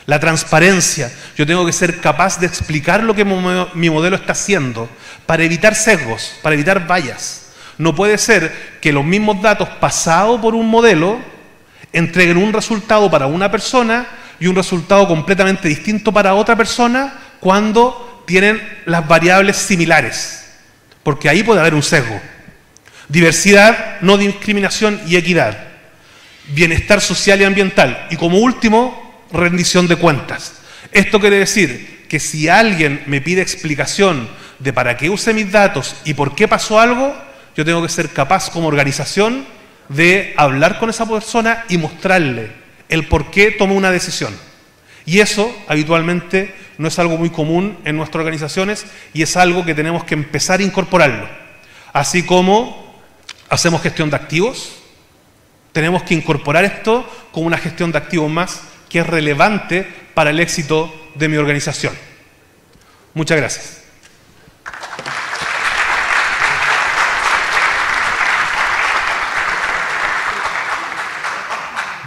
La transparencia. Yo tengo que ser capaz de explicar lo que mi modelo está haciendo para evitar sesgos, para evitar fallas. No puede ser que los mismos datos pasados por un modelo entreguen un resultado para una persona y un resultado completamente distinto para otra persona cuando tienen las variables similares, porque ahí puede haber un sesgo. Diversidad, no discriminación y equidad. Bienestar social y ambiental. Y como último, rendición de cuentas. Esto quiere decir que si alguien me pide explicación de para qué usé mis datos y por qué pasó algo, yo tengo que ser capaz como organización de hablar con esa persona y mostrarle el por qué tomó una decisión. Y eso habitualmente no es algo muy común en nuestras organizaciones y es algo que tenemos que empezar a incorporarlo. Así como hacemos gestión de activos, tenemos que incorporar esto como una gestión de activos más que es relevante para el éxito de mi organización. Muchas gracias.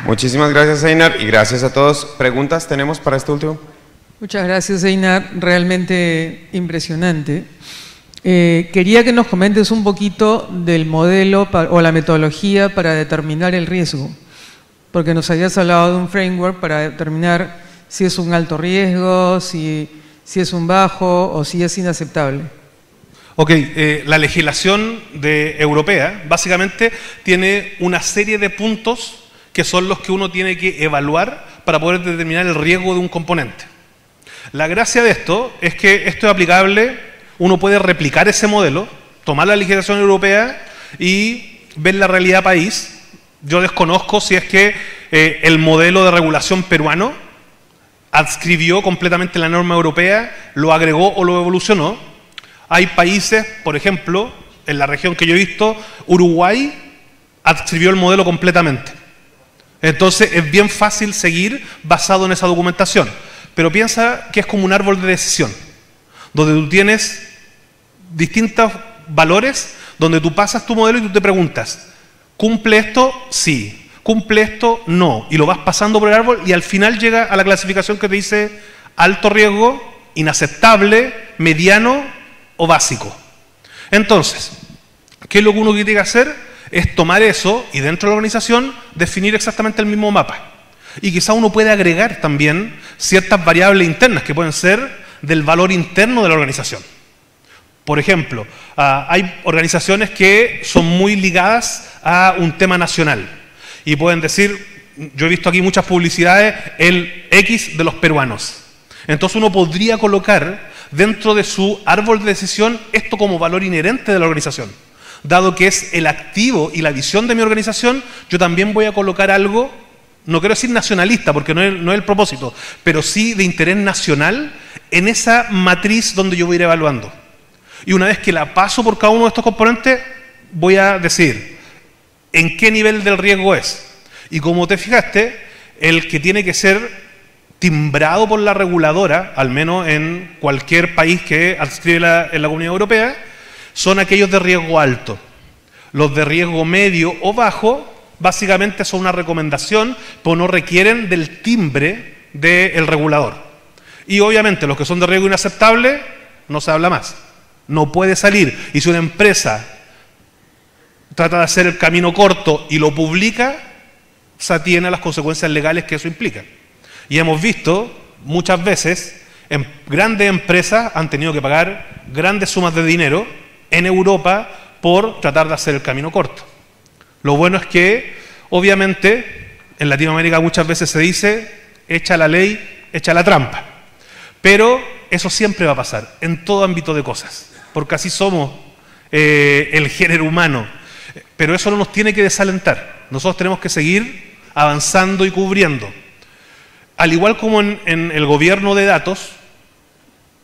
Muchísimas gracias, Einar, y gracias a todos. ¿Preguntas tenemos para este último? Muchas gracias, Einar. Realmente impresionante. Quería que nos comentes un poquito del modelo o la metodología para determinar el riesgo, porque nos habías hablado de un framework para determinar si es un alto riesgo, si es un bajo o si es inaceptable. Ok, la legislación europea básicamente tiene una serie de puntos que son los que uno tiene que evaluar para poder determinar el riesgo de un componente. La gracia de esto es que esto es aplicable, uno puede replicar ese modelo, tomar la legislación europea y ver la realidad país. Yo desconozco si es que el modelo de regulación peruano adscribió completamente la norma europea, lo agregó o lo evolucionó. Hay países, por ejemplo, en la región que yo he visto, Uruguay adscribió el modelo completamente. Entonces es bien fácil seguir basado en esa documentación. Pero piensa que es como un árbol de decisión, donde tú tienes distintos valores, donde tú pasas tu modelo y tú te preguntas, ¿cumple esto? Sí. ¿Cumple esto? No. Y lo vas pasando por el árbol y al final llega a la clasificación que te dice alto riesgo, inaceptable, mediano o básico. Entonces, ¿qué es lo que uno tiene que hacer? Es tomar eso y dentro de la organización definir exactamente el mismo mapa. Y quizá uno puede agregar también ciertas variables internas que pueden ser del valor interno de la organización. Por ejemplo, hay organizaciones que son muy ligadas a un tema nacional y pueden decir, yo he visto aquí muchas publicidades, el X de los peruanos. Entonces uno podría colocar dentro de su árbol de decisión esto como valor inherente de la organización. Dado que es el activo y la visión de mi organización, yo también voy a colocar algo, no quiero decir nacionalista porque no es el propósito, pero sí de interés nacional en esa matriz donde yo voy a ir evaluando. Y una vez que la paso por cada uno de estos componentes, voy a decir en qué nivel del riesgo es. Y como te fijaste, el que tiene que ser timbrado por la reguladora, al menos en cualquier país que adscribe en la Comunidad Europea, son aquellos de riesgo alto. Los de riesgo medio o bajo, básicamente son una recomendación, pero no requieren del timbre del regulador. Y obviamente los que son de riesgo inaceptable, no se habla más. No puede salir. Y si una empresa trata de hacer el camino corto y lo publica, se atiene a las consecuencias legales que eso implica. Y hemos visto muchas veces, grandes empresas han tenido que pagar grandes sumas de dinero en Europa por tratar de hacer el camino corto. Lo bueno es que, obviamente, en Latinoamérica muchas veces se dice, echa la ley, echa la trampa. Pero eso siempre va a pasar, en todo ámbito de cosas, porque así somos el género humano. Pero eso no nos tiene que desalentar. Nosotros tenemos que seguir avanzando y cubriendo. Al igual como en el gobierno de datos,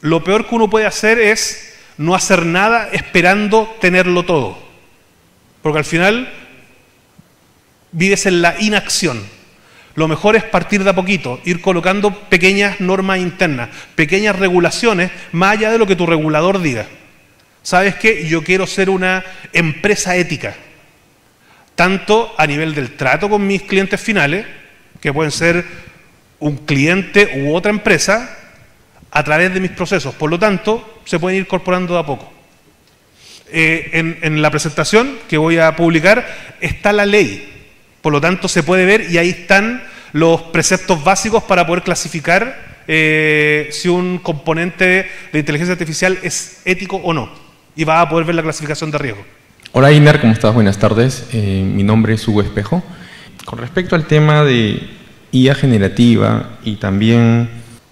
lo peor que uno puede hacer es no hacer nada esperando tenerlo todo. Porque al final vives en la inacción. Lo mejor es partir de a poquito, ir colocando pequeñas normas internas, pequeñas regulaciones, más allá de lo que tu regulador diga. ¿Sabes qué? Yo quiero ser una empresa ética, tanto a nivel del trato con mis clientes finales, que pueden ser un cliente u otra empresa, a través de mis procesos. Por lo tanto, se pueden ir incorporando de a poco. En la presentación que voy a publicar está la ley. Por lo tanto, se puede ver y ahí están los preceptos básicos para poder clasificar si un componente de inteligencia artificial es ético o no. Y va a poder ver la clasificación de riesgo. Hola Einar, ¿cómo estás? Buenas tardes. Mi nombre es Hugo Espejo. Con respecto al tema de IA generativa y también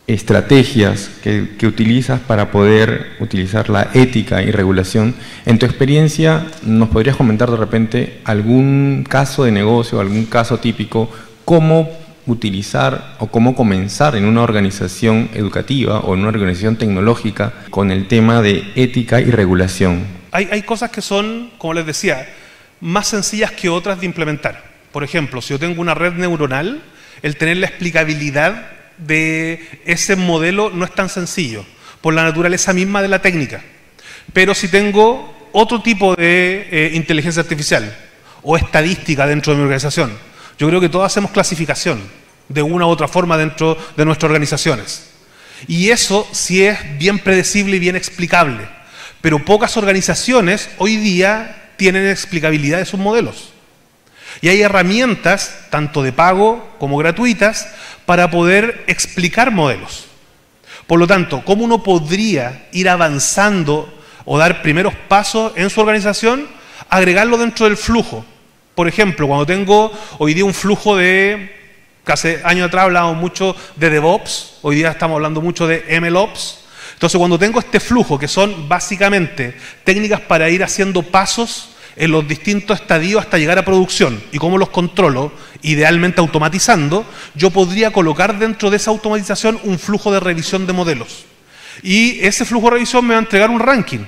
estrategias que utilizas para poder utilizar la ética y regulación, en tu experiencia, ¿nos podrías comentar de repente algún caso de negocio, algún caso típico, cómo utilizar o cómo comenzar en una organización educativa o en una organización tecnológica con el tema de ética y regulación? Hay cosas que son, como les decía, más sencillas que otras de implementar. Por ejemplo, si yo tengo una red neuronal, el tener la explicabilidad de ese modelo no es tan sencillo, por la naturaleza misma de la técnica. Pero si tengo otro tipo de inteligencia artificial o estadística dentro de mi organización, yo creo que todos hacemos clasificación de una u otra forma dentro de nuestras organizaciones. Y eso sí es bien predecible y bien explicable. Pero pocas organizaciones hoy día tienen explicabilidad de sus modelos. Y hay herramientas, tanto de pago como gratuitas, para poder explicar modelos. Por lo tanto, ¿cómo uno podría ir avanzando o dar primeros pasos en su organización? Agregarlo dentro del flujo. Por ejemplo, cuando tengo hoy día un flujo de, hace años atrás hablábamos mucho de DevOps, hoy día estamos hablando mucho de MLOps. Entonces, cuando tengo este flujo, que son básicamente técnicas para ir haciendo pasos en los distintos estadios hasta llegar a producción, y cómo los controlo, idealmente automatizando, yo podría colocar dentro de esa automatización un flujo de revisión de modelos. Y ese flujo de revisión me va a entregar un ranking,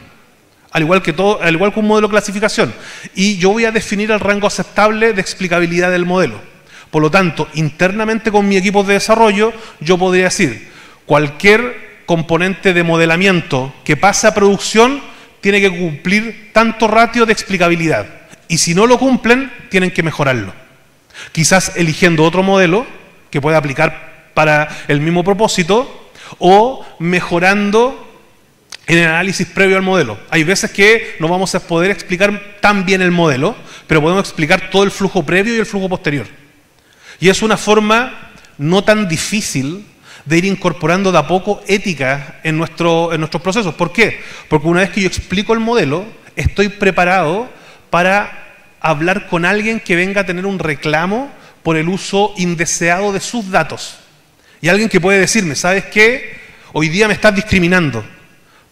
al igual que un modelo de clasificación. Y yo voy a definir el rango aceptable de explicabilidad del modelo. Por lo tanto, internamente con mi equipo de desarrollo, yo podría decir, cualquier componente de modelamiento que pase a producción tiene que cumplir tanto ratio de explicabilidad. Y si no lo cumplen, tienen que mejorarlo. Quizás eligiendo otro modelo que pueda aplicar para el mismo propósito o mejorando en el análisis previo al modelo. Hay veces que no vamos a poder explicar tan bien el modelo, pero podemos explicar todo el flujo previo y el flujo posterior. Y es una forma no tan difícil de ir incorporando de a poco ética en nuestros procesos. ¿Por qué? Porque una vez que yo explico el modelo, estoy preparado para hablar con alguien que venga a tener un reclamo por el uso indeseado de sus datos. Y alguien que puede decirme, ¿sabes qué? Hoy día me estás discriminando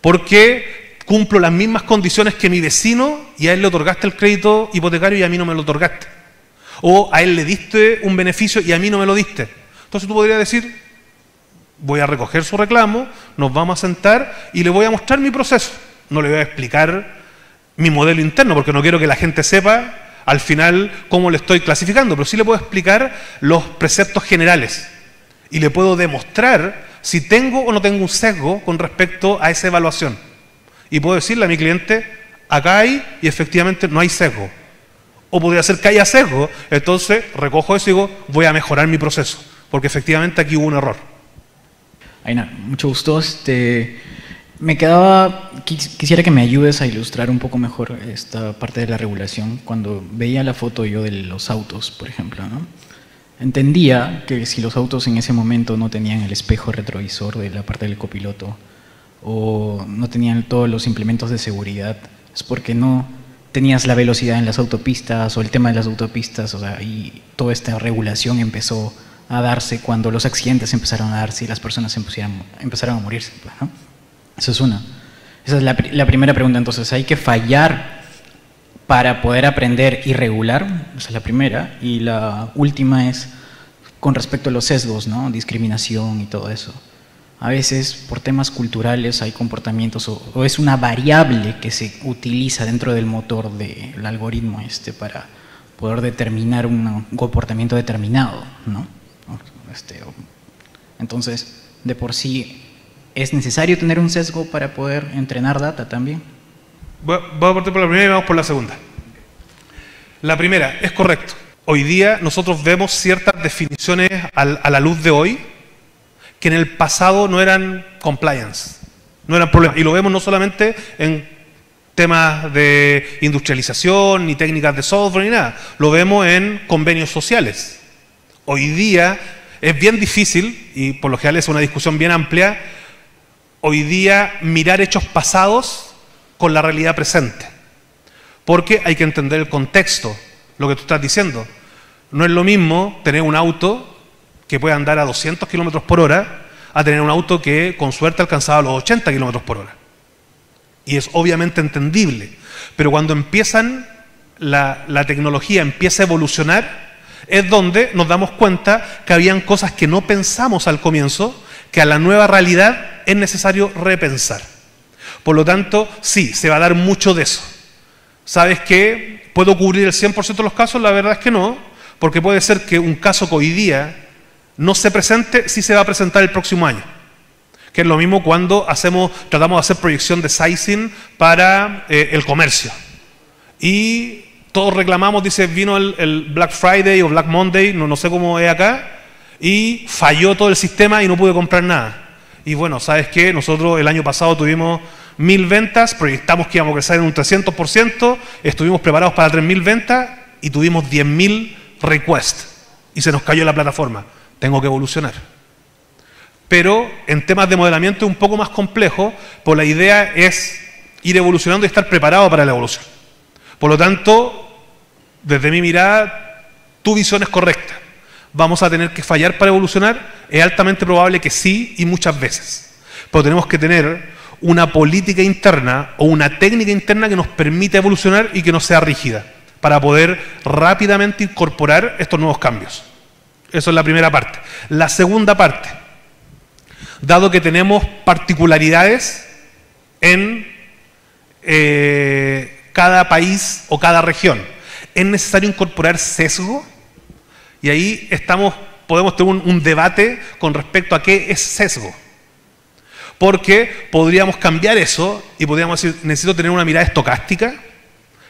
porque cumplo las mismas condiciones que mi vecino y a él le otorgaste el crédito hipotecario y a mí no me lo otorgaste. O a él le diste un beneficio y a mí no me lo diste. Entonces tú podrías decir, voy a recoger su reclamo, nos vamos a sentar y le voy a mostrar mi proceso. No le voy a explicar mi modelo interno porque no quiero que la gente sepa al final cómo le estoy clasificando, pero sí le puedo explicar los preceptos generales y le puedo demostrar si tengo o no tengo un sesgo con respecto a esa evaluación. Y puedo decirle a mi cliente, acá hay y efectivamente no hay sesgo. O podría ser que haya sesgo, entonces recojo eso y digo, voy a mejorar mi proceso, porque efectivamente aquí hubo un error. Einar, mucho gusto. Quisiera que me ayudes a ilustrar un poco mejor esta parte de la regulación. Cuando veía la foto yo de los autos, por ejemplo, ¿no? Entendía que si los autos en ese momento no tenían el espejo retrovisor de la parte del copiloto o no tenían todos los implementos de seguridad, es porque no tenías la velocidad en las autopistas o el tema de las autopistas, o sea, y toda esta regulación empezó a darse cuando los accidentes empezaron a darse y las personas empezaron a morirse, pues, ¿no? Eso es una. Esa es la primera pregunta. Entonces, ¿hay que fallar para poder aprender y regular? Esa es la primera. Y la última es con respecto a los sesgos, ¿no? Discriminación y todo eso. A veces, por temas culturales, hay comportamientos o es una variable que se utiliza dentro del motor del algoritmo para poder determinar un comportamiento determinado, ¿no? Entonces, de por sí, ¿es necesario tener un sesgo para poder entrenar data también? Voy a partir por la primera y vamos por la segunda. La primera, es correcto. Hoy día nosotros vemos ciertas definiciones a la luz de hoy que en el pasado no eran compliance, no eran problemas. Y lo vemos no solamente en temas de industrialización, ni técnicas de software, ni nada. Lo vemos en convenios sociales. Hoy día es bien difícil, y por lo general es una discusión bien amplia, hoy día mirar hechos pasados con la realidad presente. Porque hay que entender el contexto, lo que tú estás diciendo. No es lo mismo tener un auto que puede andar a 200 kilómetros por hora a tener un auto que con suerte alcanzaba los 80 kilómetros por hora. Y es obviamente entendible. Pero cuando empiezan, la tecnología empieza a evolucionar, es donde nos damos cuenta que habían cosas que no pensamos al comienzo, que a la nueva realidad es necesario repensar. Por lo tanto, sí, se va a dar mucho de eso. ¿Sabes qué? ¿Puedo cubrir el 100% de los casos? La verdad es que no, porque puede ser que un caso que hoy día no se presente, sí se va a presentar el próximo año. Que es lo mismo cuando tratamos de hacer proyección de sizing para el comercio. Y todos reclamamos, dice, vino el Black Friday o Black Monday, no sé cómo es acá, y falló todo el sistema y no pude comprar nada. Y bueno, ¿sabes qué? Nosotros el año pasado tuvimos 1000 ventas, proyectamos que íbamos a crecer en un 300%, estuvimos preparados para 3000 ventas y tuvimos 10.000 requests. Y se nos cayó la plataforma. Tengo que evolucionar. Pero en temas de modelamiento es un poco más complejo, pues la idea es ir evolucionando y estar preparado para la evolución. Por lo tanto, desde mi mirada, tu visión es correcta. ¿Vamos a tener que fallar para evolucionar? Es altamente probable que sí, y muchas veces. Pero tenemos que tener una política interna o una técnica interna que nos permita evolucionar y que no sea rígida, para poder rápidamente incorporar estos nuevos cambios. Eso es la primera parte. La segunda parte, dado que tenemos particularidades en cada país o cada región, ¿es necesario incorporar sesgo? Y ahí podemos tener un debate con respecto a qué es sesgo. Porque podríamos cambiar eso y podríamos decir, necesito tener una mirada estocástica,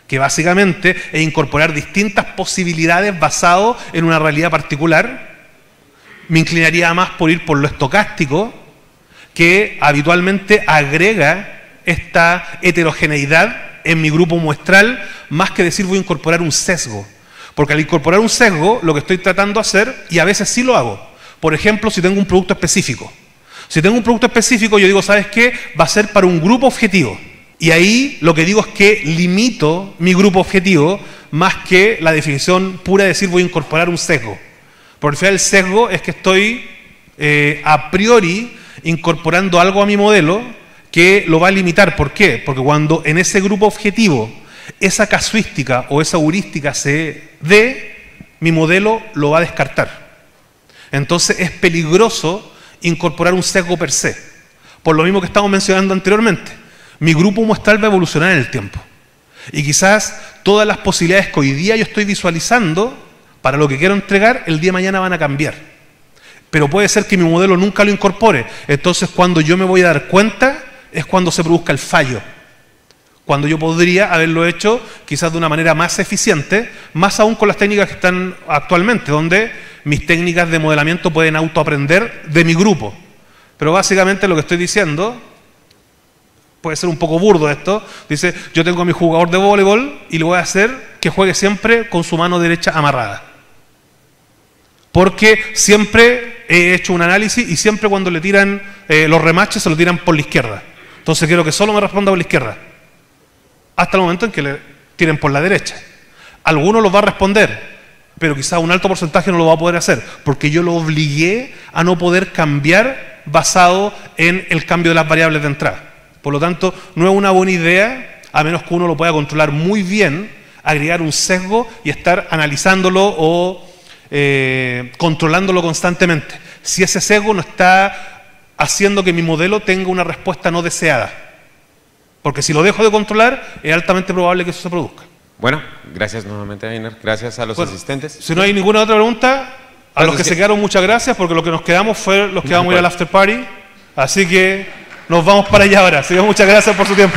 que básicamente es incorporar distintas posibilidades basado en una realidad particular. Me inclinaría más por ir por lo estocástico, que habitualmente agrega esta heterogeneidad en mi grupo muestral, más que decir voy a incorporar un sesgo. Porque al incorporar un sesgo, lo que estoy tratando de hacer, y a veces sí lo hago, por ejemplo, si tengo un producto específico. Si tengo un producto específico, yo digo, ¿sabes qué? Va a ser para un grupo objetivo. Y ahí lo que digo es que limito mi grupo objetivo más que la definición pura de decir voy a incorporar un sesgo. Porque al final el sesgo es que estoy a priori incorporando algo a mi modelo que lo va a limitar. ¿Por qué? Porque cuando en ese grupo objetivo esa casuística o esa heurística se dé, mi modelo lo va a descartar. Entonces es peligroso incorporar un sesgo per se. Por lo mismo que estamos mencionando anteriormente. Mi grupo muestral va a evolucionar en el tiempo. Y quizás todas las posibilidades que hoy día yo estoy visualizando para lo que quiero entregar, el día de mañana van a cambiar. Pero puede ser que mi modelo nunca lo incorpore. Entonces cuando yo me voy a dar cuenta es cuando se produzca el fallo. Cuando yo podría haberlo hecho quizás de una manera más eficiente, más aún con las técnicas que están actualmente, donde mis técnicas de modelamiento pueden autoaprender de mi grupo. Pero básicamente lo que estoy diciendo, puede ser un poco burdo esto, dice, yo tengo a mi jugador de voleibol y le voy a hacer que juegue siempre con su mano derecha amarrada. Porque siempre he hecho un análisis y siempre cuando le tiran los remaches se lo tiran por la izquierda. Entonces quiero que solo me responda por la izquierda. Hasta el momento en que le tiren por la derecha. Alguno los va a responder, pero quizás un alto porcentaje no lo va a poder hacer, porque yo lo obligué a no poder cambiar basado en el cambio de las variables de entrada. Por lo tanto, no es una buena idea, a menos que uno lo pueda controlar muy bien, agregar un sesgo y estar analizándolo o controlándolo constantemente. Si ese sesgo no está haciendo que mi modelo tenga una respuesta no deseada. Porque si lo dejo de controlar, es altamente probable que eso se produzca. Bueno, gracias nuevamente, Einar. Gracias a los asistentes. Si no hay ninguna otra pregunta, a los que se quedaron muchas gracias, porque lo que nos quedamos fue los que vamos a ir al after party. Así que nos vamos para allá ahora. Así que muchas gracias por su tiempo.